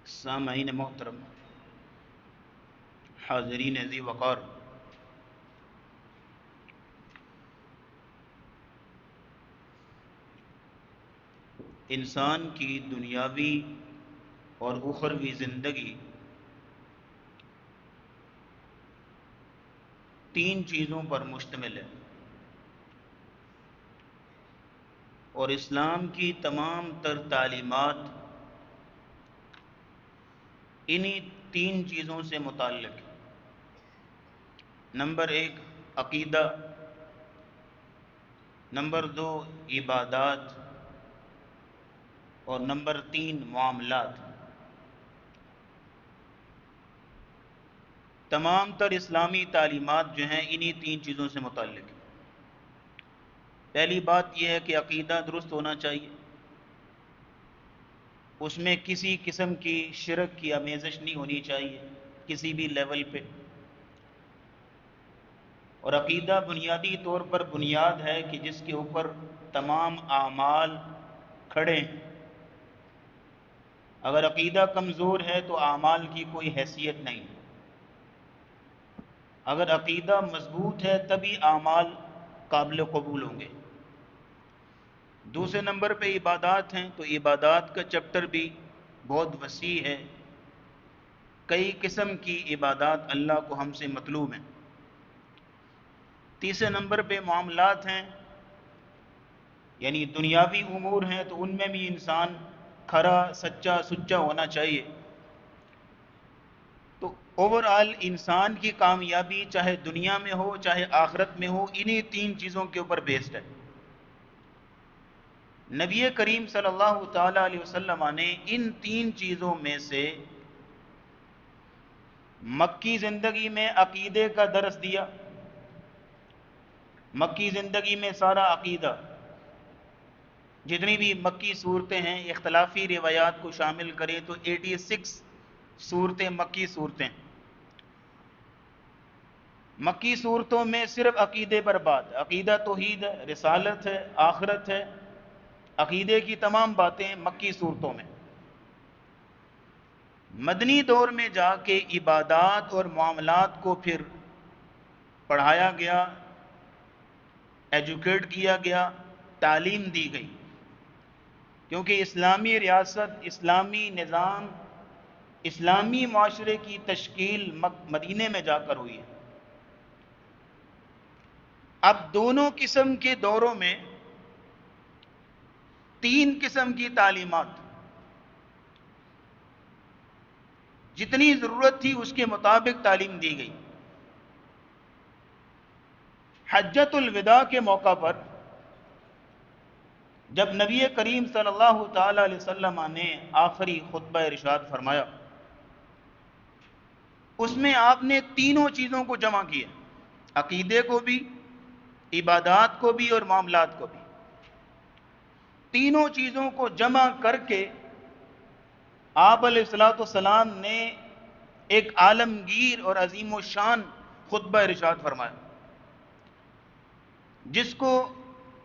سامعین محترم، حاضرین ذی وقار، انسان کی دنیاوی اور اخروی زندگی تین چیزوں پر مشتمل ہے، اور اسلام کی تمام تر تعلیمات انہی تین چیزوں سے متعلق ہے۔ نمبر ایک عقیدہ، نمبر دو عبادات، اور نمبر تین معاملات۔ تمام تر اسلامی تعلیمات جو ہیں انہی تین چیزوں سے متعلق ہیں۔ پہلی بات یہ ہے کہ عقیدہ درست ہونا چاہیے، اس میں کسی قسم کی شرک کی آمیزش نہیں ہونی چاہیے کسی بھی لیول پہ، اور عقیدہ بنیادی طور پر بنیاد ہے کہ جس کے اوپر تمام اعمال کھڑے ہیں۔ اگر عقیدہ کمزور ہے تو اعمال کی کوئی حیثیت نہیں، اگر عقیدہ مضبوط ہے تبھی اعمال قابل قبول ہوں گے۔ دوسرے نمبر پہ عبادات ہیں، تو عبادات کا چیپٹر بھی بہت وسیع ہے، کئی قسم کی عبادات اللہ کو ہم سے مطلوب ہیں۔ تیسرے نمبر پہ معاملات ہیں، یعنی دنیاوی امور ہیں، تو ان میں بھی انسان کھرا سچا سچا ہونا چاہیے۔ تو اوورآل انسان کی کامیابی چاہے دنیا میں ہو چاہے آخرت میں ہو، انہی تین چیزوں کے اوپر بیسڈ ہے۔ نبی کریم صلی اللہ تعالی علیہ وسلم نے ان تین چیزوں میں سے مکی زندگی میں عقیدے کا درس دیا۔ مکی زندگی میں سارا عقیدہ، جتنی بھی مکی صورتیں ہیں اختلافی روایات کو شامل کریں تو 86 صورتیں مکی صورتیں۔ مکی صورتوں میں صرف عقیدے پر بات، عقیدہ توحید ہے، رسالت ہے، آخرت ہے، عقیدے کی تمام باتیں مکی صورتوں میں۔ مدنی دور میں جا کے عبادات اور معاملات کو پھر پڑھایا گیا، ایجوکیٹ کیا گیا، تعلیم دی گئی، کیونکہ اسلامی ریاست، اسلامی نظام، اسلامی معاشرے کی تشکیل مدینے میں جا کر ہوئی ہے۔ اب دونوں قسم کے دوروں میں تین قسم کی تعلیمات، جتنی ضرورت تھی اس کے مطابق تعلیم دی گئی۔ حجۃ الوداع کے موقع پر جب نبی کریم صلی اللہ تعالی علیہ وسلم نے آخری خطبہ ارشاد فرمایا، اس میں آپ نے تینوں چیزوں کو جمع کیا، عقیدے کو بھی، عبادات کو بھی اور معاملات کو بھی۔ تینوں چیزوں کو جمع کر کے آپ علیہ الصلوۃ والسلام نے ایک عالمگیر اور عظیم و شان خطبہ ارشاد فرمایا، جس کو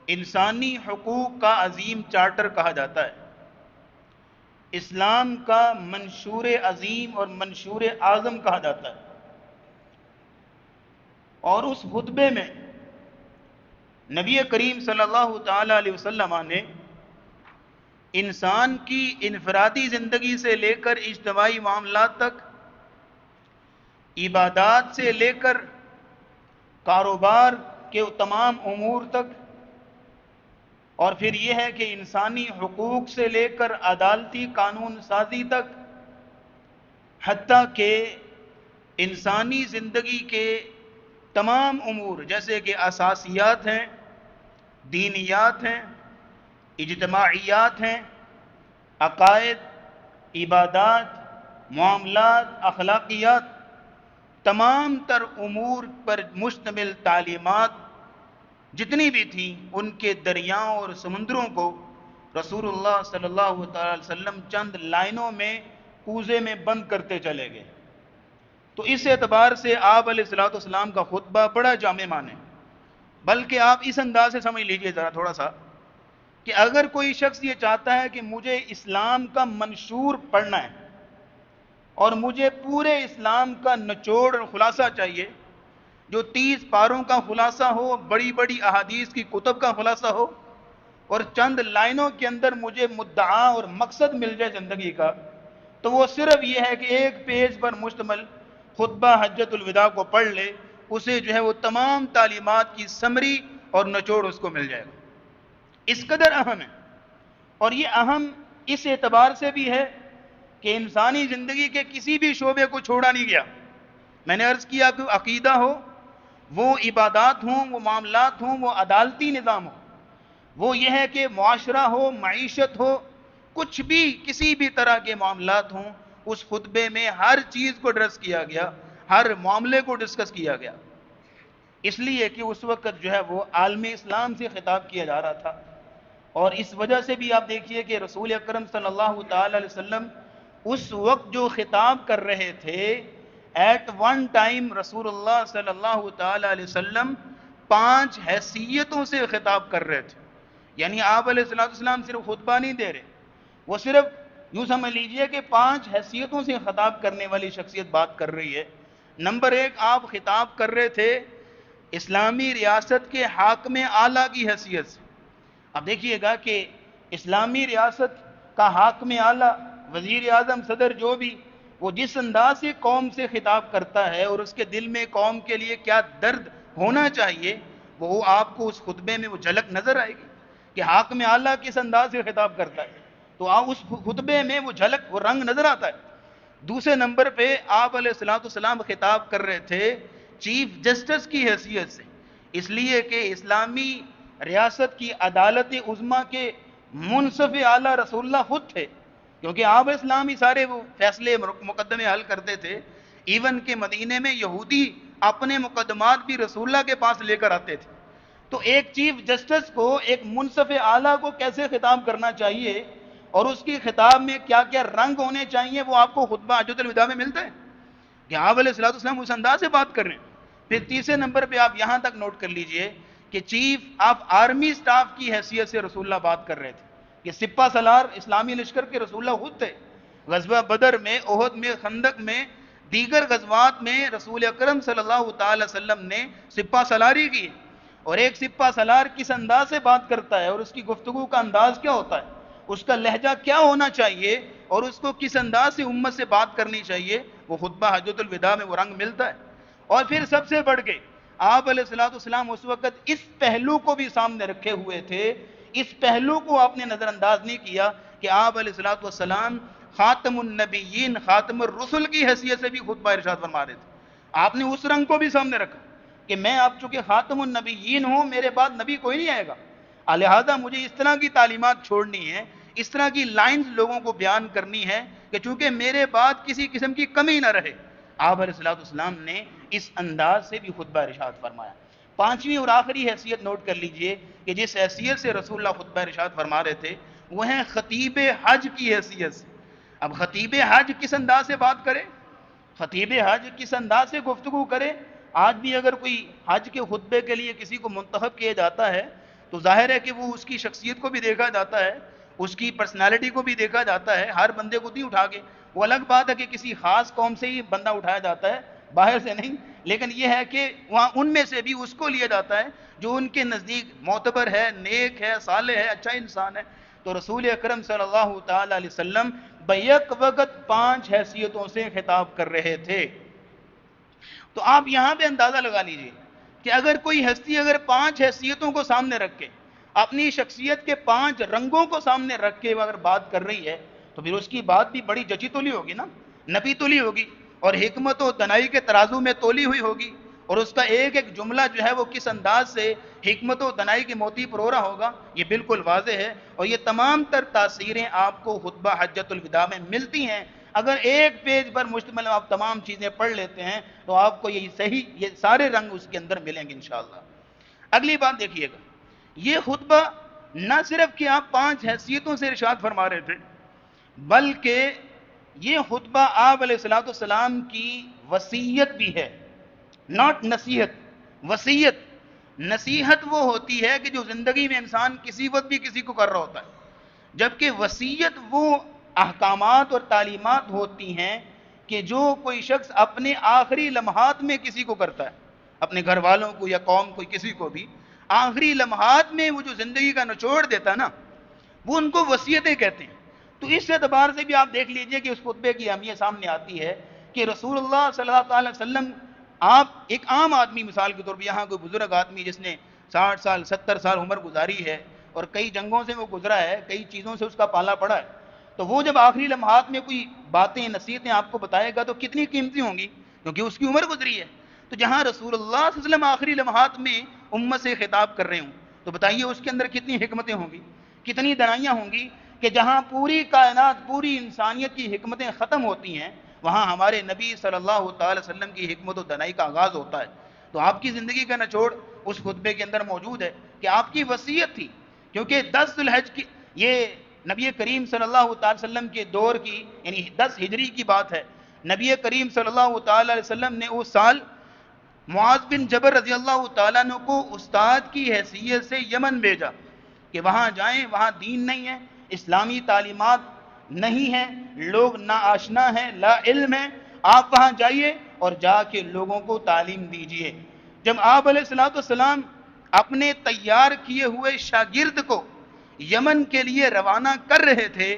انسانی حقوق کا عظیم چارٹر کہا جاتا ہے، اسلام کا منشور عظیم اور منشور اعظم کہا جاتا ہے۔ اور اس خطبے میں نبی کریم صلی اللہ تعالی علیہ وسلم نے انسان کی انفرادی زندگی سے لے کر اجتماعی معاملات تک، عبادات سے لے کر کاروبار کے تمام امور تک، اور پھر یہ ہے کہ انسانی حقوق سے لے کر عدالتی قانون سازی تک، حتیٰ کہ انسانی زندگی کے تمام امور جیسے کہ اساسیات ہیں، دینیات ہیں، اجتماعیات ہیں، عقائد، عبادات، معاملات، اخلاقیات، تمام تر امور پر مشتمل تعلیمات جتنی بھی تھیں، ان کے دریاؤں اور سمندروں کو رسول اللہ صلی اللہ تعالی علیہ وسلم چند لائنوں میں کوزے میں بند کرتے چلے گئے۔ تو اس اعتبار سے آپ علیہ الصلوۃ والسلام کا خطبہ بڑا جامع معنی، بلکہ آپ اس انداز سے سمجھ لیجئے ذرا تھوڑا سا، کہ اگر کوئی شخص یہ چاہتا ہے کہ مجھے اسلام کا منشور پڑھنا ہے، اور مجھے پورے اسلام کا نچوڑ اور خلاصہ چاہیے، جو 30 پاروں کا خلاصہ ہو، بڑی بڑی احادیث کی کتب کا خلاصہ ہو، اور چند لائنوں کے اندر مجھے مدعا اور مقصد مل جائے زندگی کا، تو وہ صرف یہ ہے کہ ایک پیج پر مشتمل خطبہ حجۃ الوداع کو پڑھ لے، اسے جو ہے وہ تمام تعلیمات کی سمری اور نچوڑ اس کو مل جائے گا۔ اس قدر اہم ہے، اور یہ اہم اس اعتبار سے بھی ہے کہ انسانی زندگی کے کسی بھی شعبے کو چھوڑا نہیں گیا۔ میں نے عرض کیا کہ عقیدہ ہو، وہ عبادات ہوں، وہ معاملات ہوں، وہ عدالتی نظام ہو، وہ یہ ہے کہ معاشرہ ہو، معیشت ہو، کچھ بھی کسی بھی طرح کے معاملات ہوں، اس خطبے میں ہر چیز کو ڈرس کیا گیا، ہر معاملے کو ڈسکس کیا گیا، اس لیے کہ اس وقت جو ہے وہ عالم اسلام سے خطاب کیا جا رہا تھا۔ اور اس وجہ سے بھی آپ دیکھیے کہ رسول اکرم صلی اللہ تعالی علیہ وسلم اس وقت جو خطاب کر رہے تھے، ایٹ ون ٹائم رسول اللہ صلی اللہ تعالی علیہ وسلم 5 حیثیتوں سے خطاب کر رہے تھے۔ یعنی آپ علیہ السلام صرف خطبہ نہیں دے رہے، وہ صرف یوں سمجھ لیجئے کہ 5 حیثیتوں سے خطاب کرنے والی شخصیت بات کر رہی ہے۔ نمبر 1، آپ خطاب کر رہے تھے اسلامی ریاست کے حاکم اعلیٰ کی حیثیت سے۔ اب دیکھیے گا کہ اسلامی ریاست کا حاکم اعلیٰ، وزیر اعظم، صدر، جو بھی، وہ جس انداز سے قوم سے خطاب کرتا ہے اور اس کے دل میں قوم کے لیے کیا درد ہونا چاہیے، وہ آپ کو اس خطبے میں وہ جھلک نظر آئے گی کہ حاکم اعلیٰ کس انداز سے خطاب کرتا ہے، تو آپ اس خطبے میں وہ جھلک، وہ رنگ نظر آتا ہے۔ دوسرے نمبر پہ آپ علیہ السلام خطاب کر رہے تھے چیف جسٹس کی حیثیت سے، اس لیے کہ اسلامی ریاست کی عدالت عظمیٰ کے منصف اعلیٰ رسول اللہ خود تھے، کیونکہ آپ اسلامی سارے وہ فیصلے مقدمے حل کرتے تھے۔ ایون کہ مدینے میں یہودی اپنے مقدمات بھی رسول اللہ کے پاس لے کر آتے تھے۔ تو ایک چیف جسٹس کو، ایک منصف اعلیٰ کو کیسے خطاب کرنا چاہیے اور اس کی خطاب میں کیا کیا رنگ ہونے چاہیے، وہ آپ کو خطبہ حجۃ الوداع میں ملتا ہے کہ آپ علیہ السلام اس انداز سے بات کر رہے ہیں۔ پھر تیسرے نمبر پہ آپ یہاں تک نوٹ کر لیجئے کہ چیف آف آرمی سٹاف کی حیثیت سے رسول اللہ بات کر رہے تھے، کہ سپہ سالار اسلامی لشکر کے رسول اللہ خود تھے۔ غزوہ بدر میں، احد میں، خندق میں، دیگر غزوات میں رسول اکرم صلی اللہ تعالی وسلم نے سپہ سالاری کی، اور ایک سپہ سالار کس انداز سے بات کرتا ہے اور اس کی گفتگو کا انداز کیا ہوتا ہے، اس کا لہجہ کیا ہونا چاہیے اور اس کو کس انداز سے امت سے بات کرنی چاہیے، وہ خطبہ حجۃ الوداع میں وہ رنگ ملتا ہے۔ اور پھر سب سے بڑھ کے آپ علیہ السلام اس وقت اس پہلو کو بھی سامنے رکھے ہوئے تھے، اس پہلو کو آپ نے نظر انداز نہیں کیا کہ آپ علیہ السلام خاتم النبیین، خاتم الرسل کی حیثیت سے بھی خطبہ ارشاد فرما رہے تھے۔ آپ نے اس رنگ کو بھی سامنے رکھا کہ میں آپ چونکہ خاتم النبیین ہوں، میرے بعد نبی کوئی نہیں آئے گا، لہذا مجھے اس طرح کی تعلیمات چھوڑنی ہے، اس طرح کی لائنز لوگوں کو بیان کرنی ہے کہ چونکہ میرے بعد کسی قسم کی کمی نہ رہے۔ آپ علیہ السلام نے اس انداز سے بھی خطبہ ارشاد فرمایا۔ 5ویں اور آخری حیثیت نوٹ کر لیجئے کہ جس حیثیت سے رسول اللہ خطبہ ارشاد فرما رہے تھے، وہ ہیں خطیب حج کی حیثیت سے۔ اب خطیب حج کس انداز سے بات کرے، خطیب حج کس انداز سے گفتگو کرے؟ آج بھی اگر کوئی حج کے خطبے کے لیے کسی کو منتخب کیا جاتا ہے تو ظاہر ہے کہ وہ اس کی شخصیت کو بھی دیکھا جاتا ہے، اس کی پرسنالٹی کو بھی دیکھا جاتا ہے، ہر بندے کو نہیں اٹھا کے۔ وہ الگ بات ہے کہ کسی خاص قوم سے ہی بندہ اٹھایا جاتا ہے، باہر سے نہیں، لیکن یہ ہے کہ وہاں ان میں سے بھی اس کو لیا جاتا ہے جو ان کے نزدیک معتبر ہے، نیک ہے، صالح ہے، اچھا انسان ہے۔ تو رسول اکرم صلی اللہ تعالی علیہ وسلم بیک وقت 5 حیثیتوں سے خطاب کر رہے تھے۔ تو آپ یہاں پہ اندازہ لگا لیجئے کہ اگر کوئی ہستی اگر 5 حیثیتوں کو سامنے رکھ کے، اپنی شخصیت کے 5 رنگوں کو سامنے رکھ کے اگر بات کر رہی ہے تو پھر اس کی بات بھی بڑی جچی تولی ہوگی نا، نپی تولی ہوگی، اور حکمت و دنائی کے ترازو میں تولی ہوئی ہوگی، اور اس کا ایک ایک جملہ جو ہے وہ کس انداز سے حکمت و دنائی کے موتی پرورا ہوگا، یہ بالکل واضح ہے۔ اور یہ تمام تر تاثیریں آپ کو خطبہ حجۃ الوداع میں ملتی ہیں۔ اگر ایک پیج پر مشتمل آپ تمام چیزیں پڑھ لیتے ہیں تو آپ کو یہ سارے رنگ اس کے اندر ملیں گے انشاءاللہ۔ اگلی بات دیکھیے گا، یہ خطبہ نہ صرف کہ آپ 5 حیثیتوں سے ارشاد فرما رہے تھے، بلکہ یہ خطبہ آپ علیہ السلام کی وصیت بھی ہے، ناٹ نصیحت، وصیت۔ نصیحت وہ ہوتی ہے کہ جو زندگی میں انسان کسی وقت بھی کسی کو کر رہا ہوتا ہے، جبکہ وصیت وہ احکامات اور تعلیمات ہوتی ہیں کہ جو کوئی شخص اپنے آخری لمحات میں کسی کو کرتا ہے، اپنے گھر والوں کو یا قوم کو، کسی کو بھی آخری لمحات میں وہ جو زندگی کا نچوڑ دیتا ہے نا، وہ ان کو وصیتیں کہتے ہیں۔ تو اس اعتبار سے بھی آپ دیکھ لیجئے کہ اس خطبے کی اہمیت سامنے آتی ہے کہ رسول اللہ صلی اللہ علیہ وسلم، آپ ایک عام آدمی مثال کے طور پہ، یہاں کوئی بزرگ آدمی جس نے 60 سال 70 سال عمر گزاری ہے اور کئی جنگوں سے وہ گزرا ہے، کئی چیزوں سے اس کا پالا پڑا ہے، تو وہ جب آخری لمحات میں کوئی باتیں نصیحتیں آپ کو بتائے گا تو کتنی قیمتی ہوں گی، کیونکہ اس کی عمر گزری ہے۔ تو جہاں رسول اللہ صلی اللہ علیہ وسلم آخری لمحات میں امت سے خطاب کر رہے ہوں، تو بتائیے اس کے اندر کتنی حکمتیں ہوں گی، کتنی دنائیاں ہوں گی، کہ جہاں پوری کائنات، پوری انسانیت کی حکمتیں ختم ہوتی ہیں، وہاں ہمارے نبی صلی اللہ تعالی وسلم کی حکمت و دنائی کا آغاز ہوتا ہے۔ تو آپ کی زندگی کا نچوڑ اس خطبے کے اندر موجود ہے کہ آپ کی وصیت تھی، کیونکہ 10 ذو الحج کی، یہ نبی کریم صلی اللہ تعالی وسلم کے دور کی، یعنی 10 ہجری کی بات ہے۔ نبی کریم صلی اللہ تعالی علیہ وسلم نے اس سال معاذ بن جبل رضی اللہ تعالیٰ عنہ کو استاد کی حیثیت سے یمن بھیجا کہ وہاں جائیں، وہاں دین نہیں ہے، اسلامی تعلیمات نہیں ہیں، لوگ نا آشنا ہیں، لا علم ہیں، آپ وہاں جائیے اور جا کے لوگوں کو تعلیم دیجئے۔ جب آپ علیہ الصلوۃ والسلام اپنے تیار کیے ہوئے شاگرد کو یمن کے لیے روانہ کر رہے تھے،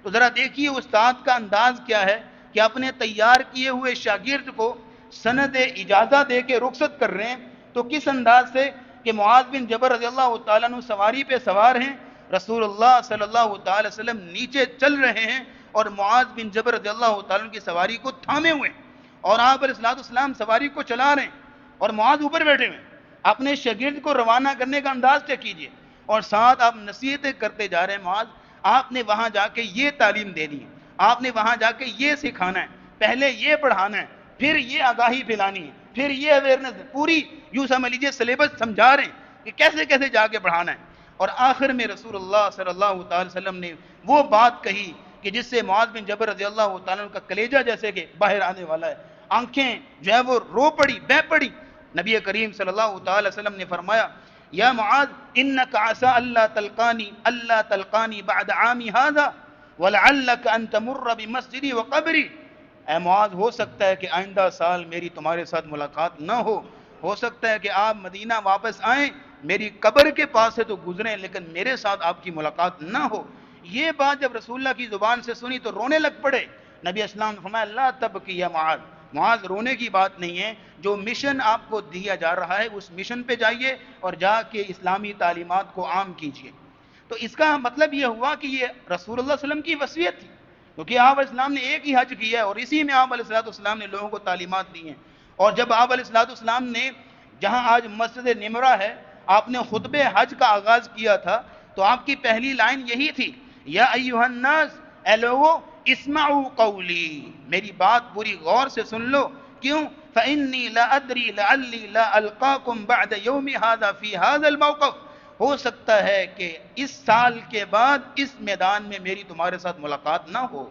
تو ذرا دیکھیے استاد کا انداز کیا ہے کہ اپنے تیار کیے ہوئے شاگرد کو سند اجازہ دے کے رخصت کر رہے ہیں، تو کس انداز سے کہ معاذ بن جبل رضی اللہ تعالیٰ عنہ سواری پہ سوار ہیں، رسول اللہ صلی اللہ تعالی وسلم نیچے چل رہے ہیں اور معاذ بن جبل رضی اللہ تعالیٰ عنہ کی سواری کو تھامے ہوئے ہیں، اور آپ علیہ الصلوۃ والسلام سواری کو چلا رہے ہیں اور معاذ اوپر بیٹھے ہوئے ہیں۔ اپنے شاگرد کو روانہ کرنے کا انداز چیک کیجیے، اور ساتھ آپ نصیحتیں کرتے جا رہے ہیں۔ معاذ، آپ نے وہاں جا کے یہ تعلیم دینی ہے، آپ نے وہاں جا کے یہ سکھانا ہے، پہلے یہ پڑھانا ہے، پھر یہ آگاہی پھیلانی ہے، پھر یہ اویئرنیس، پوری یوں سمجھ لیجیے سلیبس سمجھا رہے ہیں کہ کیسے کیسے جا کے پڑھانا ہے۔ اور آخر میں رسول اللہ صلی اللہ تعالی وسلم نے وہ بات کہی کہ جس سے معاذ بن جبل رضی اللہ تعالیٰ عنہ کا کلیجہ جیسے کہ باہر آنے والا ہے، آنکھیں جو ہے وہ رو پڑی، بہہ پڑی۔ نبی کریم صلی اللہ تعالی وسلم نے فرمایا، یا معاذ انک عسى الا تلقانی بعد عامی ھذا ولعلک ان تمر بمسجدی وقبری۔ اے معاذ، ہو سکتا ہے کہ آئندہ سال میری تمہارے ساتھ ملاقات نہ ہو سکتا ہے کہ آپ مدینہ واپس آئیں، میری قبر کے پاس سے تو گزریں لیکن میرے ساتھ آپ کی ملاقات نہ ہو۔ یہ بات جب رسول اللہ کی زبان سے سنی تو رونے لگ پڑے۔ نبی اسلام نے فرمایا، لا تبکی یا معاذ، معاذ رونے کی بات نہیں ہے، جو مشن آپ کو دیا جا رہا ہے اس مشن پہ جائیے اور جا کے اسلامی تعلیمات کو عام کیجیے۔ تو اس کا مطلب یہ ہوا کہ یہ رسول اللہ صلی اللہ علیہ وسلم کی وصیت تھی، کیونکہ آپ علیہ السلام نے ایک ہی حج کیا ہے اور اسی میں آپ علیہ السلام نے لوگوں کو تعلیمات دی ہیں۔ اور جب آپ علیہ السلام نے جہاں آج مسجد نمرہ ہے، آپ نے خطبہ حج کا آغاز کیا تھا، تو آپ کی پہلی لائن یہی تھی، یا ایھا الناس، اے لوگو، اسمعوا قولی، میری بات پوری غور سے سن لو۔ کیوں؟ فإنی لا ادری لعلی لا القاکم بعد یوم ھذا فی ھذا الموقف، ہو سکتا ہے کہ اس سال کے بعد اس میدان میں میری تمہارے ساتھ ملاقات نہ ہو۔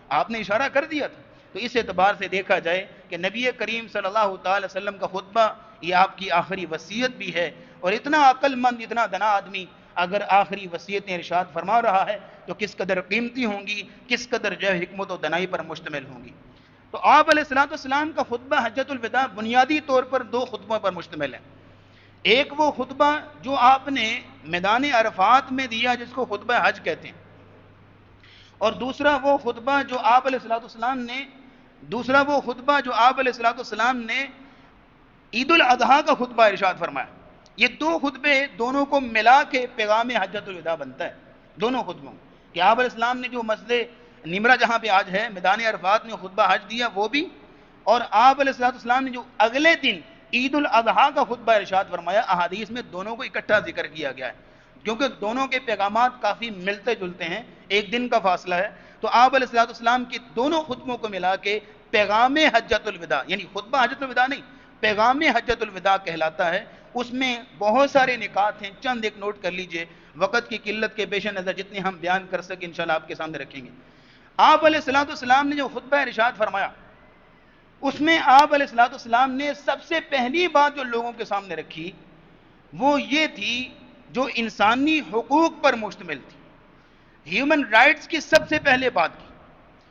آپ نے اشارہ کر دیا تھا۔ تو اس اعتبار سے دیکھا جائے کہ نبی کریم صلی اللہ تعالی وسلم کا خطبہ یہ آپ کی آخری وصیت بھی ہے، اور اتنا عقل مند، اتنا دنا آدمی اگر آخری وصیتیں ارشاد فرما رہا ہے تو کس قدر قیمتی ہوں گی، کس قدر جو ہے حکمت و دنائی پر مشتمل ہوں گی۔ تو آپ علیہ السلام کا خطبہ حجۃ الوداع بنیادی طور پر دو خطبوں پر مشتمل ہے۔ ایک وہ خطبہ جو آپ نے میدان عرفات میں دیا جس کو خطبہ حج کہتے ہیں، اور دوسرا وہ خطبہ جو آپ علیہ السلام نے عید الاضحیٰ کا خطبہ ارشاد فرمایا۔ یہ دو خطبے، دونوں کو ملا کے پیغام حجۃ الوداع بنتا ہے، دونوں خطبوں کہ آپ علیہ السلام نے جو مسجد نمرہ جہاں پہ آج ہے، میدان عرفات میں خطبہ حج دیا وہ بھی، اور آپ علیہ السلام نے جو اگلے دن عید الاضحیٰ کا خطبہ ارشاد فرمایا، احادیث میں دونوں کو اکٹھا ذکر کیا گیا ہے کیونکہ دونوں کے پیغامات کافی ملتے جلتے ہیں، ایک دن کا فاصلہ ہے۔ تو آپ علیہ السلام کی دونوں خطبوں کو ملا کے پیغام حجۃ الوداع، یعنی خطبہ حجۃ الوداع نہیں، پیغام حجۃ الوداع کہلاتا ہے۔ اس میں بہت سارے نکات ہیں، چند ایک نوٹ کر لیجئے، وقت کی قلت کے پیش نظر جتنے ہم بیان کر سکیں انشاءاللہ آپ کے سامنے رکھیں گے۔ آپ علیہ السلام نے جو خطبہ ارشاد فرمایا، اس میں آپ علیہ السلام نے سب سے پہلی بات جو لوگوں کے سامنے رکھی وہ یہ تھی جو انسانی حقوق پر مشتمل تھی، ہیومن رائٹس کی سب سے پہلے بات کی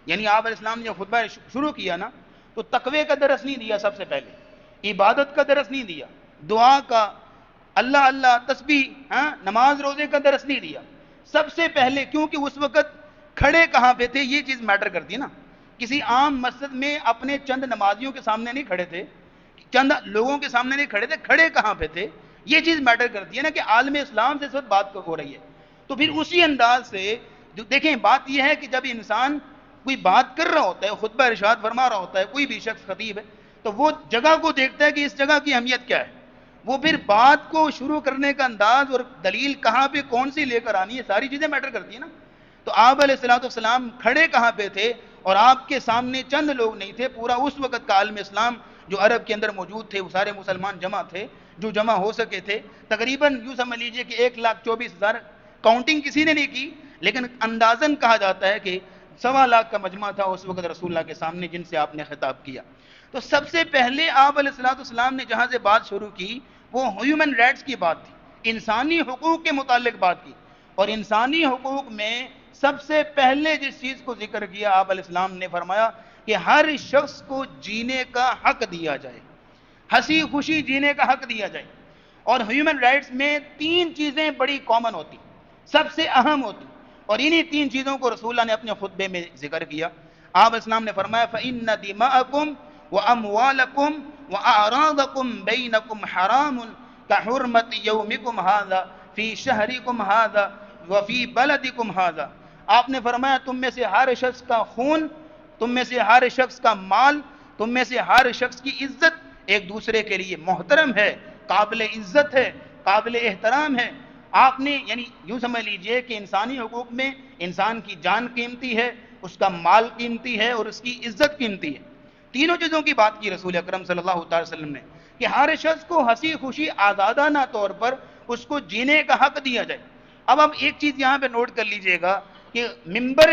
یعنی آپ علیہ السلام نے جو خطبہ شروع کیا نا تو تقوی کا درس نہیں دیا، سب سے پہلے عبادت کا درس نہیں دیا، دعا کا، اللہ اللہ تسبیح، نماز روزے کا درس نہیں دیا سب سے پہلے، کیونکہ اس وقت کھڑے کہاں پہ تھے یہ چیز میٹر کرتی ہے نا. کسی عام مسجد میں اپنے چند نمازیوں کے سامنے نہیں کھڑے تھے، چند لوگوں کے سامنے نہیں کھڑے تھے، کھڑے کہاں پہ تھے یہ چیز میٹر کرتی ہے نا کہ عالم اسلام سے اس وقت بات ہو رہی ہے. تو پھر اسی انداز سے دیکھیں بات یہ ہے کہ جب انسان کوئی بات کر رہا ہوتا ہے، خطبہ ارشاد فرما رہا ہوتا ہے، کوئی بھی شخص خطیب ہے، تو وہ جگہ کو دیکھتا ہے کہ اس جگہ کی اہمیت کیا ہے، وہ پھر بات کو شروع کرنے کا انداز اور دلیل کہاں پہ کون سی لے کر آنی ہے، ساری چیزیں میٹر کرتی ہیں نا. تو آپ علیہ السلام کھڑے کہاں پہ تھے اور آپ کے سامنے چند لوگ نہیں تھے، پورا اس وقت کا عالم اسلام جو عرب کے اندر موجود تھے وہ سارے مسلمان جمع تھے، جو جمع ہو سکے تھے تقریباً یوں سمجھ لیجئے کہ 1,24,000، کاؤنٹنگ کسی نے نہیں کی لیکن اندازاً کہا جاتا ہے کہ 1.25 لاکھ کا مجمع تھا اس وقت رسول اللہ کے سامنے جن سے آپ نے خطاب کیا. تو سب سے پہلے آپ علیہ السلام نے جہاں سے بات شروع کی وہ ہیومن رائٹس کی بات تھی، انسانی حقوق کے متعلق بات کی. اور انسانی حقوق میں سب سے پہلے جس چیز کو ذکر کیا آپ علیہ السلام نے فرمایا کہ ہر شخص کو جینے کا حق دیا جائے، ہنسی خوشی جینے کا حق دیا جائے. اور ہیومن رائٹس میں 3 چیزیں بڑی کامن ہوتی، سب سے اہم ہوتی، اور انہی 3 چیزوں کو رسول اللہ نے اپنے خطبے میں ذکر کیا. آپ اسلام نے فرمایا فَإِنَّ دِمَاءَكُمْ وَأَمْوَالَكُمْ وَأَعْرَاضَكُمْ بَيْنَكُمْ حَرَامٌ كَحُرْمَةِ يَوْمِكُمْ هَذَا فِي شَهْرِكُمْ هَذَا وَفِي بَلَدِكُمْ هَذَا. آپ نے فرمایا تم میں سے ہر شخص کا خون، تم میں سے ہر شخص کا مال، تم میں سے ہر شخص کی عزت ایک دوسرے کے لیے محترم ہے، قابل عزت ہے، قابل احترام ہے. آپ نے یعنی یوں سمجھ لیجئے کہ انسانی حقوق میں انسان کی جان قیمتی ہے، اس کا مال قیمتی ہے اور اس کی عزت قیمتی ہے. تینوں چیزوں کی بات کی رسول اکرم صلی اللہ علیہ وسلم نے کہ ہر شخص کو ہنسی خوشی آزادانہ طور پر اس کو جینے کا حق دیا جائے. اب آپ ایک چیز یہاں پہ نوٹ کر لیجئے گا کہ ممبر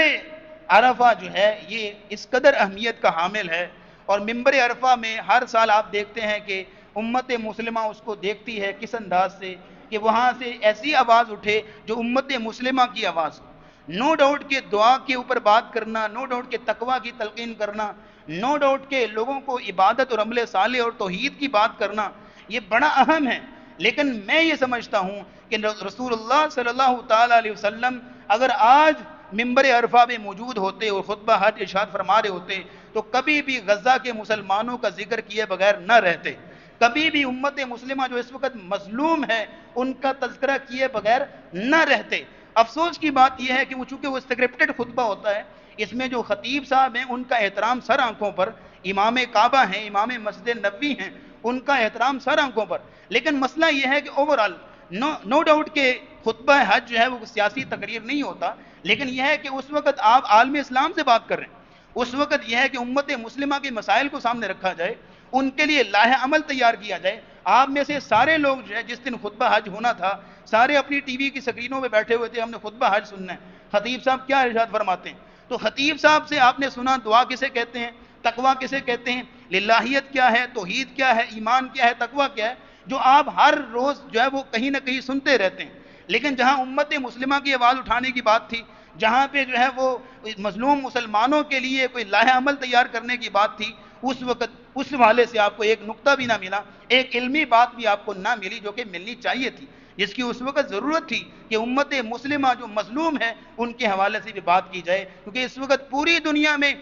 عرفہ جو ہے یہ اس قدر اہمیت کا حامل ہے، اور ممبر عرفہ میں ہر سال آپ دیکھتے ہیں کہ امت مسلمہ اس کو دیکھتی ہے کس انداز سے کہ وہاں سے ایسی آواز اٹھے جو امت مسلمہ کی آواز ہو. نو ڈاؤٹ کہ دعا کے اوپر بات کرنا، نو ڈاؤٹ کہ تقوی کی تلقین کرنا، نو ڈاؤٹ کہ لوگوں کو عبادت اور عمل صالح اور توحید کی بات کرنا یہ بڑا اہم ہے. لیکن میں یہ سمجھتا ہوں کہ رسول اللہ صلی اللہ تعالیٰ علیہ وسلم اگر آج ممبر عرفہ میں موجود ہوتے اور خطبہ حج ارشاد فرما رہے ہوتے تو کبھی بھی غزہ کے مسلمانوں کا ذکر کیے بغیر نہ رہتے، کبھی بھی امت مسلمہ جو اس وقت مظلوم ہے ان کا تذکرہ کیے بغیر نہ رہتے. افسوس کی بات یہ ہے کہ وہ چونکہ وہ اسکرپٹڈ خطبہ ہوتا ہے، اس میں جو خطیب صاحب ہیں ان کا احترام سر آنکھوں پر، امام کعبہ ہیں، امام مسجد نبوی ہیں، ان کا احترام سر آنکھوں پر. لیکن مسئلہ یہ ہے کہ اوورآل نو ڈاؤٹ کہ خطبہ حج جو ہے وہ سیاسی تقریر نہیں ہوتا، لیکن یہ ہے کہ اس وقت آپ عالم اسلام سے بات کر رہے ہیں، اس وقت یہ ہے کہ امت مسلمہ کے مسائل کو سامنے رکھا جائے، ان کے لیے لائحہ عمل تیار کیا جائے. آپ میں سے سارے لوگ جو ہے جس دن خطبہ حج ہونا تھا سارے اپنی ٹی وی کی سکرینوں پہ بیٹھے ہوئے تھے، ہم نے خطبہ حج سننا ہے، خطیب صاحب کیا ارشاد فرماتے ہیں. تو خطیب صاحب سے آپ نے سنا دعا کسے کہتے ہیں، تقوی کسے کہتے ہیں، للہیت کیا ہے، توحید کیا ہے، ایمان کیا ہے، تقوی کیا ہے، جو آپ ہر روز جو ہے وہ کہیں نہ کہیں سنتے رہتے ہیں. لیکن جہاں امت مسلمہ کی آواز اٹھانے کی بات تھی، جہاں پہ جو ہے وہ مظلوم مسلمانوں کے لیے کوئی لائحہ عمل تیار کرنے کی بات تھی، اس وقت اس حوالے سے آپ کو ایک نقطہ بھی نہ ملا، ایک علمی بات بھی آپ کو نہ ملی جو کہ ملنی چاہیے تھی، جس کی اس وقت ضرورت تھی کہ امت مسلمہ جو مظلوم ہے ان کے حوالے سے بھی بات کی جائے. کیونکہ اس وقت پوری دنیا میں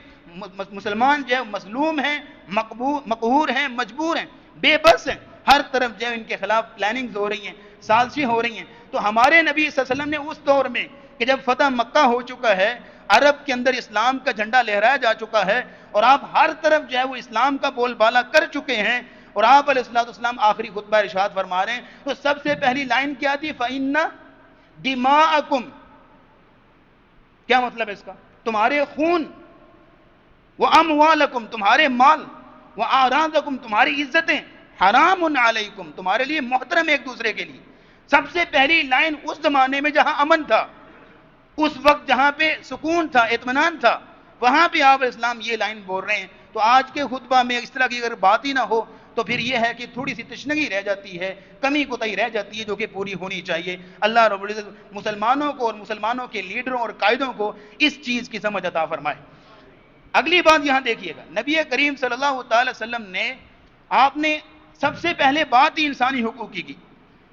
مسلمان جو ہے مظلوم ہیں، مقہور ہیں، مجبور ہیں، بے بس ہیں، ہر طرف جو ہے ان کے خلاف پلاننگز ہو رہی ہیں، سازشیں ہو رہی ہیں. تو ہمارے نبی صلی اللہ علیہ وسلم نے اس دور میں کہ جب فتح مکہ ہو چکا ہے، عرب کے اندر اسلام کا جھنڈا لہرایا جا چکا ہے اور آپ ہر طرف جو ہے وہ اسلام کا بول بالا کر چکے ہیں، اور آپ علیہ السلام آخری خطبہ ارشاد فرما رہے ہیں، تو سب سے پہلی لائن کیا تھی؟ فَإِنَّ دِمَاءَكُمْ. کیا مطلب ہے اس کا؟ تمہارے خون، وَأَمْوَالَكُمْ تمہارے مال، وَأَعْرَاضَكُمْ تمہاری عزتیں، حرام علیکم تمہارے لیے محترم ایک دوسرے کے لیے. سب سے پہلی لائن اس زمانے میں جہاں امن تھا، اس وقت جہاں پہ سکون تھا، اطمینان تھا، وہاں پہ آپ اسلام یہ لائن بول رہے ہیں. تو آج کے خطبہ میں اس طرح کی اگر بات ہی نہ ہو تو پھر یہ ہے کہ تھوڑی سی تشنگی رہ جاتی ہے، کمی کوتاہی رہ جاتی ہے جو کہ پوری ہونی چاہیے. اللہ رب العزت مسلمانوں کو اور مسلمانوں کے لیڈروں اور قائدوں کو اس چیز کی سمجھ عطا فرمائے. اگلی بات یہاں دیکھیے گا، نبی کریم صلی اللہ تعالی وسلم نے آپ نے سب سے پہلے بات ہی انسانی حقوق کی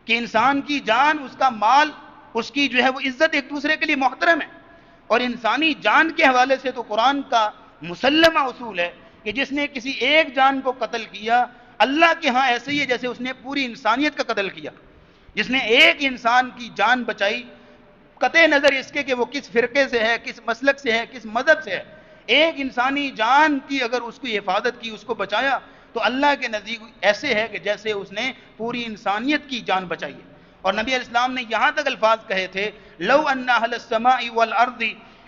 کہ انسان کی جان، اس کا مال، اس کی جو ہے وہ عزت ایک دوسرے کے لیے محترم ہے. اور انسانی جان کے حوالے سے تو قرآن کا مسلمہ اصول ہے کہ جس نے کسی ایک جان کو قتل کیا، اللہ کے ہاں ایسے ہی ہے جیسے اس نے پوری انسانیت کا قتل کیا. جس نے ایک انسان کی جان بچائی، قطع نظر اس کے کہ وہ کس فرقے سے ہے، کس مسلک سے ہے، کس مذہب سے ہے، ایک انسانی جان کی اگر اس کی حفاظت کی، اس کو بچایا، تو اللہ کے نزدیک ایسے ہے کہ جیسے اس نے پوری انسانیت کی جان بچائی ہے. اور نبی علیہ السلام نے یہاں تک الفاظ کہے تھے، لو ان اہل السماء والارض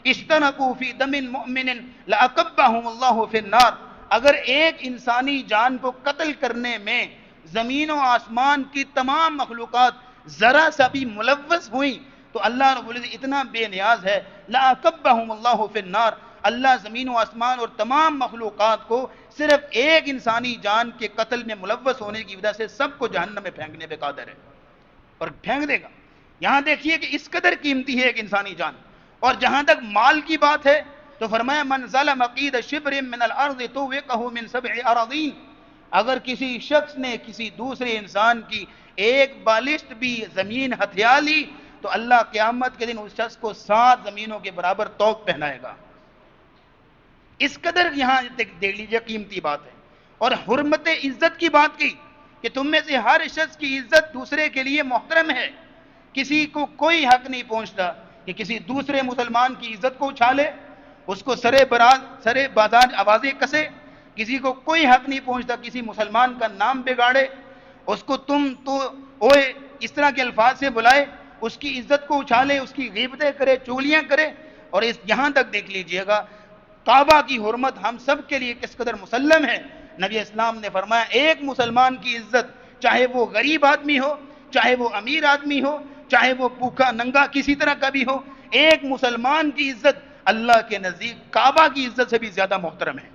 اشترکوا فی دم مؤمن لاکبہم اللہ فی النار. اگر ایک انسانی جان کو قتل کرنے میں زمین و آسمان کی تمام مخلوقات ذرا سا بھی ملوث ہوئیں تو اللہ رب العزت اتنا بے نیاز ہے، لاکبہم اللہ فی النار، اللہ زمین و آسمان اور تمام مخلوقات کو صرف ایک انسانی جان کے قتل میں ملوث ہونے کی وجہ سے سب کو جہنم میں پھینکنے پہ قادر ہے، اور پھینک دے گا. یہاں دیکھیے کہ اس قدر قیمتی ہے ایک انسانی جان. اور جہاں تک مال کی بات ہے تو فرمایا من ظلم قید شبر من الارض طوقہ من 7 اراضین. اگر کسی شخص نے کسی دوسرے انسان کی ایک بالشت بھی زمین ہتھیا لی تو اللہ قیامت کے دن اس شخص کو 7 زمینوں کے برابر طوق پہنائے گا. اس قدر یہاں دیکھ لیجیے قیمتی بات ہے. اور حرمت عزت کی بات کی کہ تم میں سے ہر شخص کی عزت دوسرے کے لیے محترم ہے. کسی کو کوئی حق نہیں پہنچتا کہ کسی دوسرے مسلمان کی عزت کو اچھالے، اس کو سرے بازار آوازیں کسے. کسی کو کوئی حق نہیں پہنچتا کسی مسلمان کا نام بگاڑے، اس کو تم تو اوئے اس طرح کے الفاظ سے بلائے، اس کی عزت کو اچھالے، اس کی غیبتیں کرے، چغلیاں کرے. اور یہاں تک دیکھ لیجئے گا کعبہ کی حرمت ہم سب کے لیے کس قدر مسلم ہے. نبی اسلام نے فرمایا ایک مسلمان کی عزت، چاہے وہ غریب آدمی ہو، چاہے وہ امیر آدمی ہو، چاہے وہ بھوکا ننگا کسی طرح کا بھی ہو، ایک مسلمان کی عزت اللہ کے نزدیک کعبہ کی عزت سے بھی زیادہ محترم ہے.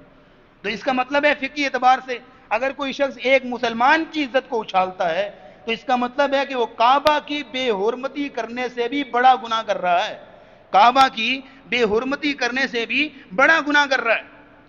تو اس کا مطلب ہے فقہی اعتبار سے اگر کوئی شخص ایک مسلمان کی عزت کو اچھالتا ہے تو اس کا مطلب ہے کہ وہ کعبہ کی بے حرمتی کرنے سے بھی بڑا گناہ کر رہا ہے. کعبہ کی بے حرمتی کرنے سے بھی بڑا گناہ کر رہا ہے.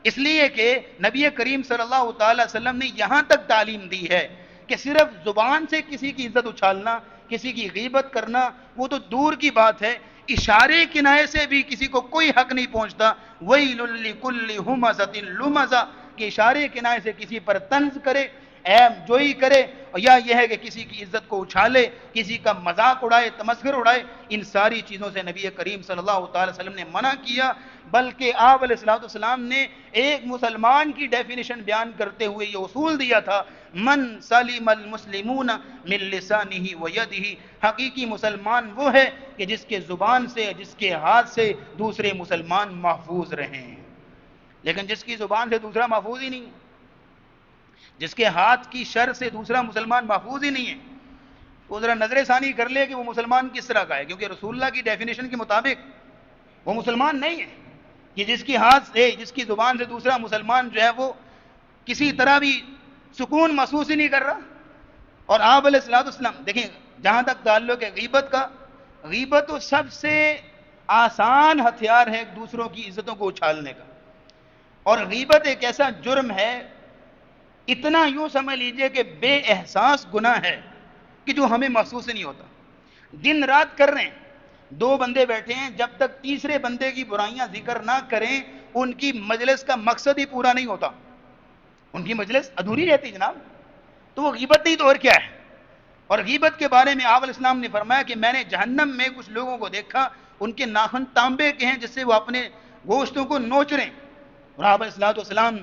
اس لیے کہ نبی کریم صلی اللہ تعالی وسلم نے یہاں تک تعلیم دی ہے کہ صرف زبان سے کسی کی عزت اچھالنا، کسی کی غیبت کرنا وہ تو دور کی بات ہے، اشارے کنائے سے بھی کسی کو کوئی حق نہیں پہنچتا. وَيْلٌ لِكُلِّ هُمَزَةٍ لُمَزَةٍ کہ اشارے کنائے سے کسی پر طنز کرے، عیب جوئی کرے، یا یہ ہے کہ کسی کی عزت کو اچھالے، کسی کا مذاق اڑائے، تمسخر اڑائے. ان ساری چیزوں سے نبی کریم صلی اللہ تعالی وسلم نے منع کیا. بلکہ آپ علیہ الصلوۃ والسلام نے ایک مسلمان کی ڈیفینیشن بیان کرتے ہوئے یہ اصول دیا تھا، من سلم المسلمون من لسانہ ویدہ. حقیقی مسلمان وہ ہے کہ جس کے زبان سے، جس کے ہاتھ سے دوسرے مسلمان محفوظ رہیں. لیکن جس کی زبان سے دوسرا محفوظ ہی نہیں ہے، جس کے ہاتھ کی شر سے دوسرا مسلمان محفوظ ہی نہیں ہے، وہ ذرا نظر ثانی کر لے کہ وہ مسلمان کس طرح کا ہے. کیونکہ رسول اللہ کی ڈیفینیشن کے مطابق وہ مسلمان نہیں ہے کہ جس کی ہاتھ سے، جس کی زبان سے دوسرا مسلمان جو ہے وہ کسی طرح بھی سکون محسوس ہی نہیں کر رہا. اور آپ علیہ الصلوۃ والسلام دیکھیں جہاں تک تعلق ہے غیبت کا، غیبت تو سب سے آسان ہتھیار ہے دوسروں کی عزتوں کو اچھالنے کا. اور غیبت ایک ایسا جرم ہے، اتنا یوں سمجھ لیجئے کہ بے احساس گناہ ہے کہ جو ہمیں محسوس ہی نہیں ہوتا. دن رات کر رہے ہیں، 2 بندے بیٹھے ہیں، جب تک تیسرے بندے کی برائیاں ذکر نہ کریں ان کی مجلس کا مقصد ہی پورا نہیں ہوتا، ان کی مجلس ادھوری رہتی جناب. تو وہ غیبت نہیں تو اور کیا ہے. اور غیبت کے بارے میں آپ علیہ السلام نے فرمایا کہ میں نے جہنم میں کچھ لوگوں کو دیکھا ان کے ناخن تانبے کے ہیں جس سے وہ اپنے گوشتوں کو نوچ رہے ہیں. اور آپ علیہ السلام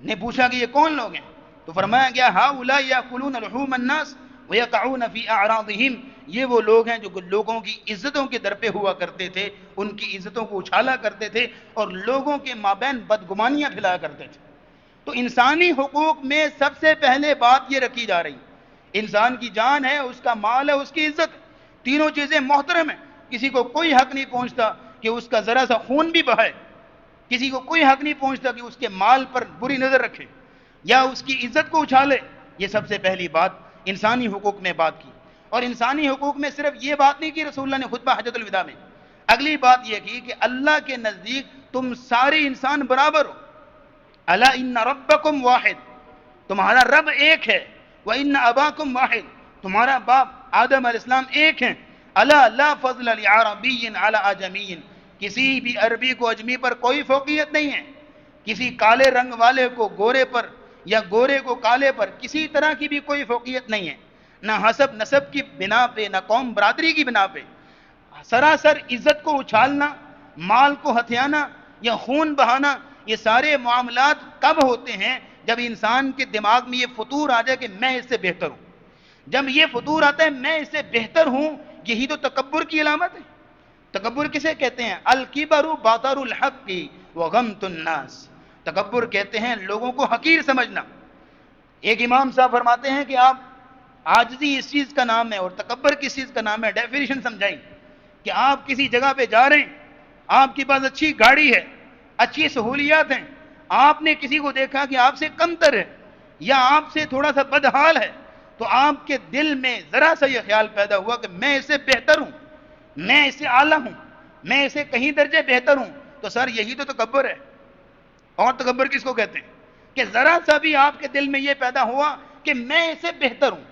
نے پوچھا کہ یہ کون لوگ ہیں؟ تو فرمایا گیا ہؤلاء یاکلون لحوم الناس ویقعون فی اعراضہم. یہ وہ لوگ ہیں جو لوگوں کی عزتوں کے در پہ ہوا کرتے تھے، ان کی عزتوں کو اچھالا کرتے تھے اور لوگوں کے مابین بدگمانیاں پھیلایا کرتے تھے. تو انسانی حقوق میں سب سے پہلے بات یہ رکھی جا رہی، انسان کی جان ہے، اس کا مال ہے، اس کی عزت، تینوں چیزیں محترم ہیں. کسی کو کوئی حق نہیں پہنچتا کہ اس کا ذرا سا خون بھی بہائے، کسی کو کوئی حق نہیں پہنچتا کہ اس کے مال پر بری نظر رکھے یا اس کی عزت کو اچھالے. یہ سب سے پہلی بات انسانی حقوق میں بات کی. اور انسانی حقوق میں صرف یہ بات نہیں کی رسول اللہ نے خطبہ حجۃ الوداع میں، اگلی بات یہ کی کہ اللہ کے نزدیک تم سارے انسان برابر ہو. الا ان ربکم واحد, تمہارا رب ایک ہے. وان اباکم واحد, تمہارا باپ آدم علیہ السلام ایک ہیں. الا لا فضل لعربی علی اعجمی, کسی بھی عربی کو اجمی پر کوئی فوقیت نہیں ہے. کسی کالے رنگ والے کو گورے پر یا گورے کو کالے پر کسی طرح کی بھی کوئی فوقیت نہیں ہے, نہ حسب نسب کی بنا پہ, نہ قوم برادری کی بنا پہ. سراسر عزت کو اچھالنا, مال کو ہتھیانا یا خون بہانا, یہ سارے معاملات کب ہوتے ہیں؟ جب انسان کے دماغ میں یہ فطور آ جائے کہ میں اس سے بہتر ہوں. جب یہ فطور آتا ہے میں اس سے بہتر ہوں, یہی تو تکبر کی علامت ہے. تکبر کسے کہتے ہیں؟ الکبر بطر الحق وغمط الناس. تکبر کہتے ہیں لوگوں کو حقیر سمجھنا. ایک امام صاحب فرماتے ہیں کہ آپ عاجزی اس چیز کا نام ہے اور تکبر کس چیز کا نام ہے. ڈیفینیشن سمجھائیں کہ آپ کسی جگہ پہ جا رہے ہیں, آپ کے پاس اچھی گاڑی ہے, اچھی سہولیات ہیں, آپ نے کسی کو دیکھا کہ آپ سے کمتر ہے یا آپ سے تھوڑا سا بدحال ہے, تو آپ کے دل میں ذرا سا یہ خیال پیدا ہوا کہ میں اس سے بہتر ہوں, میں اس سے اعلیٰ ہوں, میں اس سے کہیں درجے بہتر ہوں. تو سر یہی تو تکبر ہے. اور تکبر کس کو کہتے ہیں؟ کہ ذرا سا بھی آپ کے دل میں یہ پیدا ہوا کہ میں اس سے بہتر ہوں,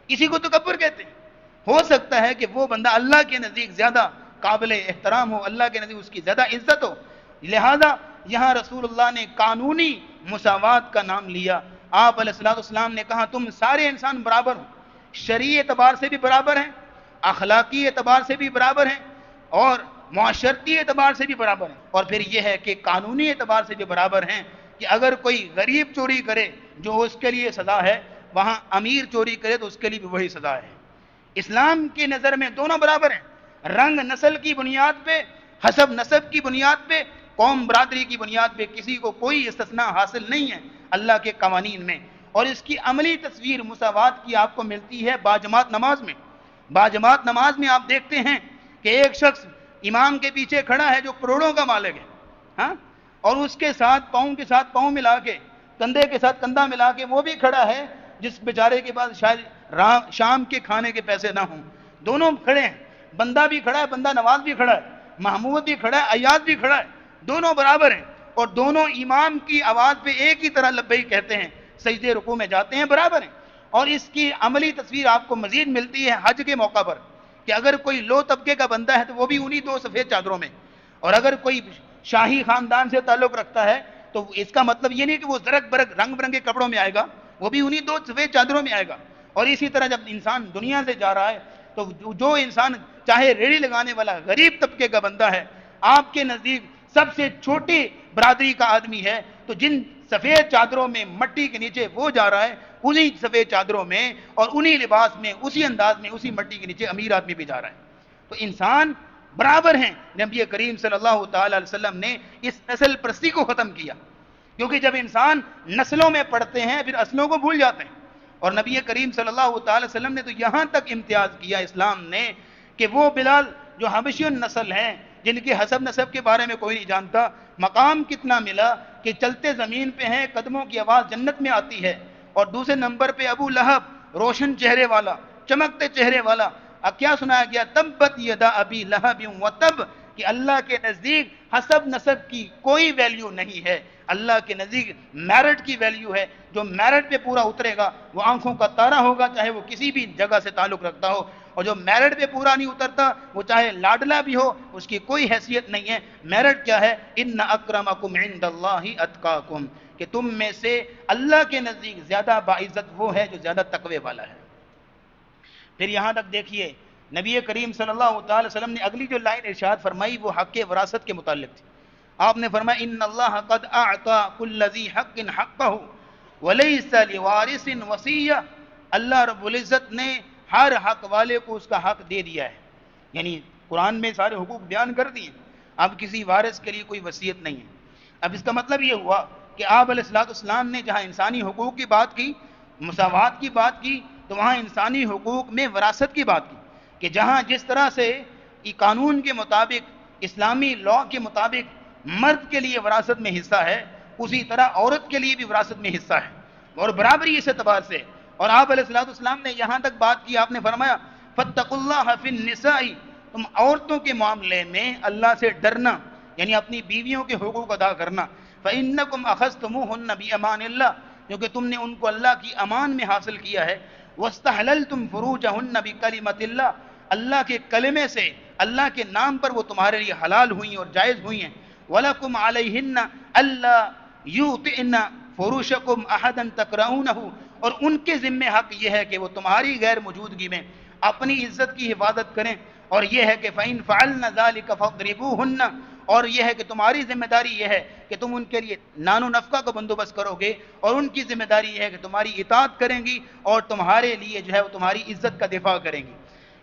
اسی کو تکبر کہتے ہیں. ہو سکتا ہے کہ وہ بندہ اللہ کے نزدیک زیادہ قابل احترام ہو, اللہ کے نزدیک اس کی زیادہ عزت ہو. لہذا یہاں رسول اللہ نے قانونی مساوات کا نام لیا. آپ علیہ الصلوۃ والسلام نے کہا تم سارے انسان برابر ہو, شرعی اعتبار سے بھی برابر ہیں, اخلاقی اعتبار سے بھی برابر ہیں, اور معاشرتی اعتبار سے بھی برابر ہیں. اور پھر یہ ہے کہ قانونی اعتبار سے بھی برابر ہیں کہ اگر کوئی غریب چوری کرے جو اس کے لیے سزا ہے, وہاں امیر چوری کرے تو اس کے لیے بھی وہی سزا ہے. اسلام کی نظر میں دونوں برابر ہیں. رنگ نسل کی بنیاد پہ, حسب نسب کی بنیاد پہ, قوم برادری کی بنیاد پہ کسی کو کوئی استثناء حاصل نہیں ہے اللہ کے قوانین میں. اور اس کی عملی تصویر مساوات کی آپ کو ملتی ہے باجماعت نماز میں. باجماعت نماز میں آپ دیکھتے ہیں کہ ایک شخص امام کے پیچھے کھڑا ہے جو کروڑوں کا مالک ہے, ہاں, اور اس کے ساتھ پاؤں ملا کے, کندھے کے ساتھ کندھا ملا کے وہ بھی کھڑا ہے جس بیچارے کے پاس شاید شام کے کھانے کے پیسے نہ ہوں. دونوں کھڑے ہیں, بندہ بھی کھڑا ہے, بندہ نواز بھی کھڑا ہے, محمود بھی کھڑا ہے, ایاز بھی کھڑا ہے, دونوں برابر ہیں. اور دونوں امام کی آواز پہ ایک ہی طرح لبیک کہتے ہیں, سجدے رکوع میں جاتے ہیں, برابر ہیں. اور اس کی عملی تصویر آپ کو مزید ملتی ہے حج کے موقع پر, کہ اگر کوئی لو طبقے کا بندہ ہے تو وہ بھی انہی دو سفید چادروں میں, اور اگر کوئی شاہی خاندان سے تعلق رکھتا ہے تو اس کا مطلب یہ نہیں کہ وہ زرق برق رنگ برنگے کپڑوں میں آئے گا, وہ بھی انہی دو سفید چادروں میں آئے گا. اور اسی طرح جب انسان دنیا سے جا رہا ہے تو جو انسان چاہے ریڑھی لگانے والا غریب طبقے کا بندہ ہے, آپ کے نزدیک سب سے چھوٹی برادری کا آدمی ہے, تو جن سفید چادروں میں مٹی کے نیچے وہ جا رہا ہے, انہی سفید چادروں میں اور انہی لباس میں, اسی انداز میں, اسی مٹی کے نیچے امیر آدمی بھی جا رہا ہے. تو انسان برابر ہیں. نبی کریم صلی اللہ تعالی علیہ وسلم نے اس نسل پرستی کو ختم کیا, کیونکہ جب انسان نسلوں میں پڑھتے ہیں پھر اصلوں کو بھول جاتے ہیں. اور نبی کریم صلی اللہ تعالی وسلم نے تو یہاں تک امتیاز کیا اسلام نے کہ وہ بلال جو حبشی النسل ہیں, جن کے حسب نسب کے بارے میں کوئی نہیں جانتا, مقام کتنا ملا کہ چلتے زمین پہ ہیں, قدموں کی آواز جنت میں آتی ہے. اور دوسرے نمبر پہ ابو لہب, روشن چہرے والا, چمکتے چہرے والا, اب کیا سنایا گیا؟ تبت یدا ابی لہب وتب, کہ اللہ کے نزدیک حسب نسب کی کوئی ویلیو نہیں ہے, اللہ کے نزدیک میرٹ کی ویلیو ہے. جو میرٹ پہ پورا اترے گا وہ آنکھوں کا تارا ہوگا, چاہے وہ کسی بھی جگہ سے تعلق رکھتا ہو. اور جو میرٹ پہ پورا نہیں اترتا وہ چاہے لاڈلا بھی ہو, اس کی کوئی حیثیت نہیں ہے. میرٹ کیا ہے؟ ان اکرمکم عند اللہ اتقاکم, کہ تم میں سے اللہ کے نزدیک زیادہ باعزت وہ ہے جو زیادہ تقوی والا ہے. پھر یہاں تک دیکھیے نبی کریم صلی اللہ تعالی وسلم نے اگلی جو لائن ارشاد فرمائی وہ حق وراثت کے متعلق تھی. آپ نے فرمایا ان اللہ قد اعطى كل ذی حق حقه وليس لوارث وصیہ, اللہ رب العزت نے ہر حق والے کو اس کا حق دے دیا ہے. یعنی قرآن میں سارے حقوق بیان کر دیے, اب کسی وارث کے لیے کوئی وصیت نہیں ہے. اب اس کا مطلب یہ ہوا کہ آپ علیہ الصلوۃ والسلام نے جہاں انسانی حقوق کی بات کی, مساوات کی بات کی, تو وہاں انسانی حقوق میں وراثت کی بات کی, کہ جہاں جس طرح سے قانون کے مطابق, اسلامی لاء کے مطابق مرد کے لیے وراثت میں حصہ ہے, اسی طرح عورت کے لیے بھی وراثت میں حصہ ہے, اور برابری اس اعتبار سے. اور آپ علیہ الصلوۃ والسلام نے یہاں تک بات کی, آپ نے فرمایا فاتقوا اللہ فی النساء, تم عورتوں کے معاملے میں اللہ سے ڈرنا, یعنی اپنی بیویوں کے حقوق ادا کرنا. فَإِنَّكُمْ أَخَذْتُمُوهُنَّ بِأَمَانِ اللَّهِ، کیونکہ تم نے ان کو اللہ کی امان میں حاصل کیا ہے. وَاسْتَحْلَلْتُمْ فُرُوجَهُنَّ بِكَلِمَةِ اللَّهِ، اللہ کے کلمے سے، اللہ کے نام پر وہ تمہارے لیے حلال ہوئی اور جائز ہوئی ہیں. وَلَكُمْ عَلَيْهِنَّ أَلَّا يُوطِئْنَ فُرُوشَكُمْ أَحَدًا تَكْرَهُونَهُ، اور ان کے ذمہ حق یہ ہے کہ وہ تمہاری غیر موجودگی میں اپنی عزت کی حفاظت کریں. اور یہ ہے کہ فَإِنْ فَعَلْنَ ذَلِكَ فَاضْرِبُوهُنَّ، اور یہ ہے کہ تمہاری ذمہ داری یہ ہے کہ تم ان کے لیے نان و نفقہ کا بندوبست کرو گے، اور ان کی ذمہ داری یہ ہے کہ تمہاری اطاعت کریں گی اور تمہارے لیے جو ہے وہ تمہاری عزت کا دفاع کریں گی.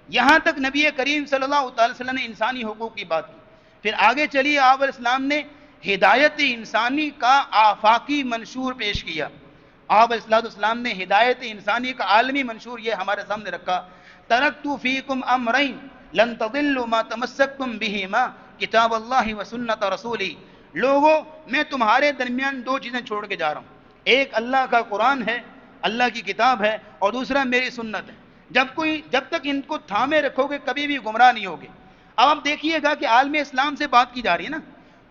یہاں تک نبی کریم صلی اللہ تعالی وسلم نے انسانی حقوق کی بات کی. پھر آگے چلیے آپ علیہ السلام نے ہدایت انسانی کا آفاقی منشور پیش کیا. آپ علیہ السلام نے ہدایت انسانی کا عالمی منشور یہ ہمارے سامنے رکھا. ترکت فیکم امرین لن تضلوا ما تمسکتم بہما کتاب اللہ و سنت رسولی. لوگوں، میں تمہارے درمیان دو چیزیں چھوڑ کے جا رہا ہوں. ایک اللہ کا قرآن ہے، اللہ کی کتاب ہے، اور دوسرا میری سنت ہے. جب تک ان کو تھامے رکھو گے کبھی بھی گمراہ نہیں ہوگے. اب آپ دیکھیے گا کہ عالم اسلام سے بات کی جا رہی ہے نا،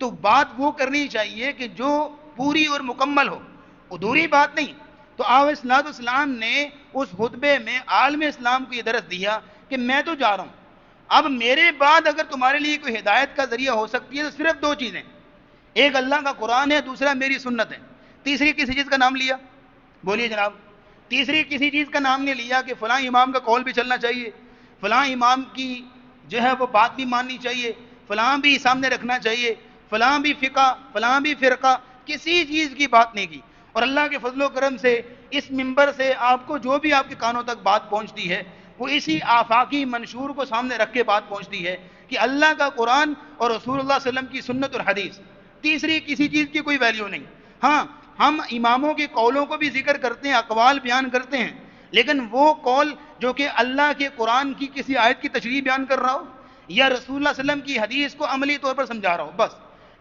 تو بات وہ کرنی چاہیے کہ جو پوری اور مکمل ہو، ادھوری بات نہیں. تو آپ صلی اسلام نے اس خطبے میں عالم اسلام کو یہ درس دیا کہ میں تو جا رہا ہوں، اب میرے بعد اگر تمہارے لیے کوئی ہدایت کا ذریعہ ہو سکتی ہے تو صرف دو چیزیں، ایک اللہ کا قرآن ہے، دوسرا میری سنت ہے. تیسری کسی چیز کا نام لیا؟ بولیے جناب. تیسری کسی چیز کا نام نہیں لیا کہ فلاں امام کا قول بھی چلنا چاہیے، فلاں امام کی جو ہے وہ بات بھی ماننی چاہیے، فلاں بھی سامنے رکھنا چاہیے، فلاں بھی فقہ، فلاں بھی فرقہ. کسی چیز کی بات نہیں کی. اور اللہ کے فضل و کرم سے اس منبر سے آپ کو جو بھی آپ کے کانوں تک بات پہنچتی ہے وہ اسی آفاقی منشور کو سامنے رکھ کے بات پہنچتی ہے کہ اللہ کا قرآن اور رسول اللہ صلی اللہ علیہ وسلم کی سنت اور حدیث. تیسری کسی چیز کی کوئی ویلیو نہیں. ہاں، ہم اماموں کے قولوں کو بھی ذکر کرتے ہیں، اقوال بیان کرتے ہیں، لیکن وہ قول جو کہ اللہ کے قرآن کی کسی آیت کی تشریح بیان کر رہا ہو یا رسول اللہ صلی اللہ علیہ وسلم کی حدیث کو عملی طور پر سمجھا رہا ہو، بس.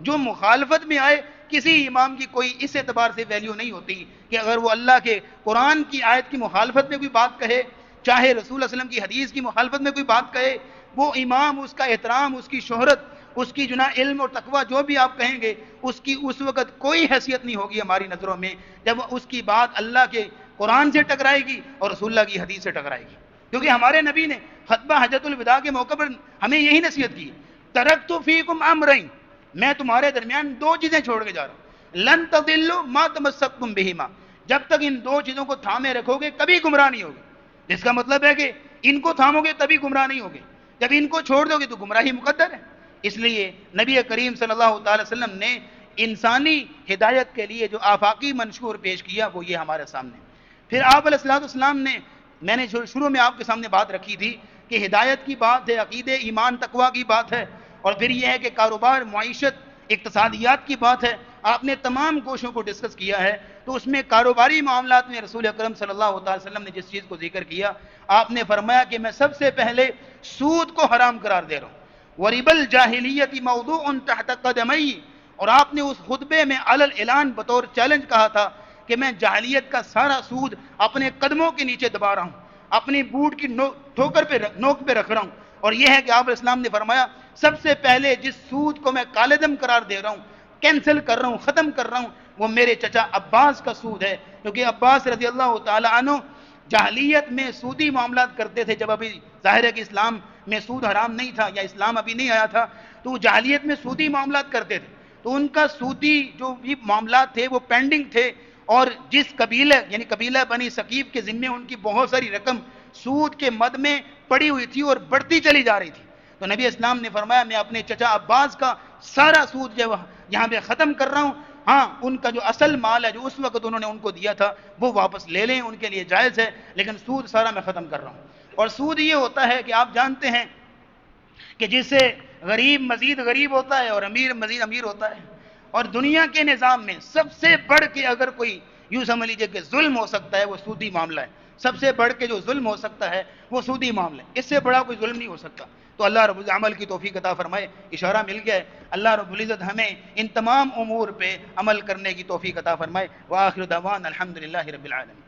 جو مخالفت میں آئے کسی امام کی کوئی اس اعتبار سے ویلیو نہیں ہوتی کہ اگر وہ اللہ کے قرآن کی آیت کی مخالفت میں کوئی بات کہے، چاہے رسول اللہ علیہ وسلم کی حدیث کی مخالفت میں کوئی بات کہے، وہ امام، اس کا احترام، اس کی شہرت، اس کی علم اور تقوی جو بھی آپ کہیں گے، اس کی اس وقت کوئی حیثیت نہیں ہوگی ہماری نظروں میں جب اس کی بات اللہ کے قرآن سے ٹکرائے گی اور رسول اللہ کی حدیث سے ٹکرائے گی. کیونکہ ہمارے نبی نے خطبہ حجۃ الوداع کے موقع پر ہمیں یہی نصیحت کی، ترکت فیکم امرین، میں تمہارے درمیان دو چیزیں چھوڑ کے جا رہا ہوں، لن تضلوا ما تمسکتم بہما، جب تک ان دو چیزوں کو تھامے رکھو گے کبھی گمراہ نہیں ہوگے. اس کا مطلب ہے کہ ان کو تھامو گے تبھی گمراہ نہیں ہوگے، جب ان کو چھوڑ دو گے تو گمراہی مقدر ہے. اس لیے نبی کریم صلی اللہ تعالی وسلم نے انسانی ہدایت کے لیے جو آفاقی منشور پیش کیا وہ یہ ہمارے سامنے. پھر آپ علیہ السلام نے، میں نے شروع میں آپ کے سامنے بات رکھی تھی کہ ہدایت کی بات ہے، عقیدے، ایمان، تقوی کی بات ہے، اور پھر یہ ہے کہ کاروبار، معیشت، اقتصادیات کی بات ہے. آپ نے تمام گوشوں کو ڈسکس کیا ہے. تو اس میں کاروباری معاملات میں رسول اکرم صلی اللہ تعالی وسلم نے جس چیز کو ذکر کیا، آپ نے فرمایا کہ میں سب سے پہلے سود کو حرام قرار دے رہا ہوں. وَرِبَ الْجَاهِلِيَّةِ مَوْضُوعٌ تَحْتَ قَدَمَيْ، اور آپ نے اس خطبے میں علی الاعلان بطور چیلنج کہا تھا کہ میں جاہلیت کا سارا سود اپنے قدموں کے نیچے دبا رہا ہوں، اپنی بوٹ کی نوک پہ رکھ رہا ہوں. اور یہ ہے کہ آپ اسلام نے فرمایا سب سے پہلے جس سود کو میں کالعدم قرار دے رہا ہوں، کینسل کر رہا ہوں، ختم کر رہا ہوں، وہ میرے چچا عباس کا سود ہے. کیونکہ عباس رضی اللہ تعالی عنہ جاہلیت میں سودی معاملات کرتے تھے. جب ابھی ظاہر ہے کہ اسلام میں سود حرام نہیں تھا یا اسلام ابھی نہیں آیا تھا، تو وہ جاہلیت میں سودی معاملات کرتے تھے. تو ان کا سودی جو بھی معاملات تھے وہ پینڈنگ تھے، اور جس قبیلہ یعنی قبیلہ بنی ثقیف کے ذمے ان کی بہت ساری رقم سود کے مد میں پڑی ہوئی تھی اور بڑھتی چلی جا رہی تھی. تو نبی اسلام نے فرمایا میں اپنے چچا عباس کا سارا سود جو یہاں پہ ختم کر رہا ہوں. ہاں، ان کا جو اصل مال ہے جو اس وقت انہوں نے ان کو دیا تھا وہ واپس لے لیں، ان کے لیے جائز ہے، لیکن سود سارا میں ختم کر رہا ہوں. اور سود یہ ہوتا ہے کہ آپ جانتے ہیں کہ جس سے غریب مزید غریب ہوتا ہے اور امیر مزید امیر ہوتا ہے. اور دنیا کے نظام میں سب سے بڑھ کے اگر کوئی یوں سمجھ لیجیے کہ ظلم ہو سکتا ہے وہ سودی معاملہ ہے. سب سے بڑھ کے جو ظلم ہو سکتا ہے وہ سودی معاملہ ہے، اس سے بڑا کوئی ظلم نہیں ہو سکتا. تو اللہ رب العمل کی توفیق عطا فرمائے. اشارہ مل گیا ہے. اللہ رب العزت ہمیں ان تمام امور پہ عمل کرنے کی توفیق عطا فرمائے. وآخر دعوانا الحمدللہ رب العالمین.